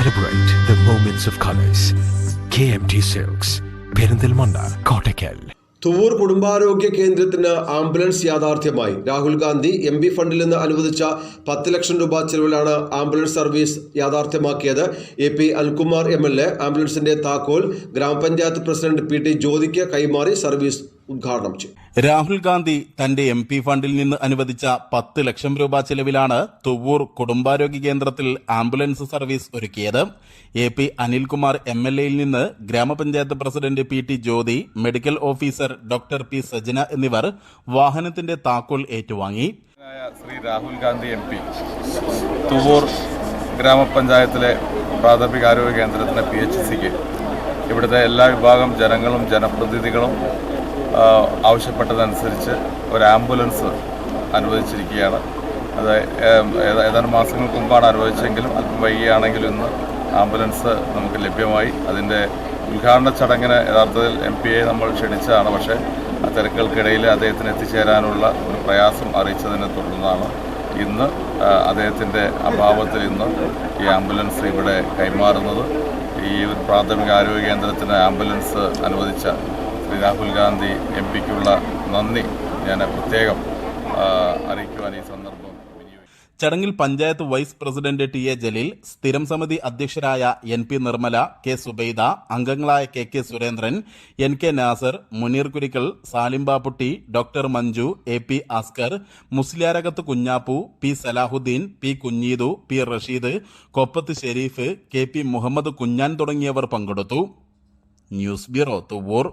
Celebrate the moments of colors. KMT Silks, Perinthalmanna, Kottakkal. Thuvur കുടുംബാരോഗ്യ കേന്ദ്രത്തിന് ambulance യാഥാർത്ഥ്യമായി. രാഹുൽ ഗാന്ധി MP ഫണ്ടിൽ നിന്ന് അനുവദിച്ച 10 ലക്ഷം രൂപ ചെലവിലാണ് ആംബുലൻസ് സർവീസ് യാഥാർത്ഥ്യമാക്കിയത്. AP അനിൽകുമാർ MLA ആംബുലൻസിന്റെ താക്കോൽ ഗ്രാമപഞ്ചായത്ത് പ്രസിഡന്റ് PT ജ്യോതിക്ക് കൈമാറി സർവീസ് ഉദ്ഘാടനം ചെയ്തു. രാഹുൽ ഗാന്ധി തന്റെ MP ഫണ്ടിൽ നിന്ന് അനുവദിച്ച 10 ലക്ഷം രൂപ ചെലവിലാണ് തുവൂർ കുടുംബാരോഗ്യ കേന്ദ്രത്തിൽ ആംബുലൻസ് സർവീസ് ഒരുക്കിയത്. AP അനിൽകുമാർ MLAയിൽ നിന്ന് ഗ്രാമപഞ്ചായത്ത് president PT Jyothi, medical officer doctor P Sajana എന്നിവർ വാഹനത്തിന്റെ താക്കോൽ ഏറ്റുവാങ്ങി. ശ്രീ രാഹുൽ ഗാന്ധി MP തുവൂർ ഗ്രാമപഞ്ചായത്തിലെ പ്രാഥമികാരോഗ്യ കേന്ദ്രത്തിന് PHCക്ക് ഇവിടുത്തെ എല്ലാ വിഭാഗം ജനങ്ങളും ജനപ്രതിനിധികളും ആവശ്യപ്പെട്ടതനുസരിച്ച് ഒരു ആംബുലൻസ് അനുവദിച്ചിരിക്കുകയാണ്. അത് ഏതാനും മാസങ്ങൾക്ക് മുമ്പാണ് അനുവദിച്ചെങ്കിലും അല്പം വൈകിയാണെങ്കിലും ഇന്ന് ആംബുലൻസ് നമുക്ക് ലഭ്യമായി. അതിൻ്റെ ഉദ്ഘാടന ചടങ്ങിന് യഥാർത്ഥത്തിൽ MP-യെ നമ്മൾ ക്ഷണിച്ചതാണ്. പക്ഷേ ആ തിരക്കുകൾക്കിടയിൽ അദ്ദേഹത്തിന് എത്തിച്ചേരാനുള്ള ഒരു പ്രയാസം അറിയിച്ചതിനെ തുടർന്നാണ് ഇന്ന് അദ്ദേഹത്തിൻ്റെ അഭാവത്തിൽ ഇന്ന് ഈ ആംബുലൻസ് ഇവിടെ കൈമാറുന്നത്. ഈ ഒരു പ്രാഥമിക ആരോഗ്യ കേന്ദ്രത്തിന് ആംബുലൻസ് അനുവദിച്ച ശ്രീ രാഹുൽ ഗാന്ധി MP-ക്കുള്ള നന്ദി ഞാൻ പ്രത്യേകം അറിയിക്കുവാൻ ഈ സന്ദർഭം. ചടങ്ങിൽ panchayat vice president TA Jaleel, സ്ഥിരം സമിതി അധ്യക്ഷരായ NP നിർമ്മല, K സുബൈദ, അംഗങ്ങളായ KK Surendran, NK Nasar, Munir Kurikkal, Salim Bapputty, doctor Manju, AP Askar, Musliyarakath Kunjappu, P Salahuddin, P Kunjeedu, P Rasheed, Koppath Sharif, KP Muhammad Kunjan തുടങ്ങിയവർ പങ്കെടുത്തു. News bureau Thuvur.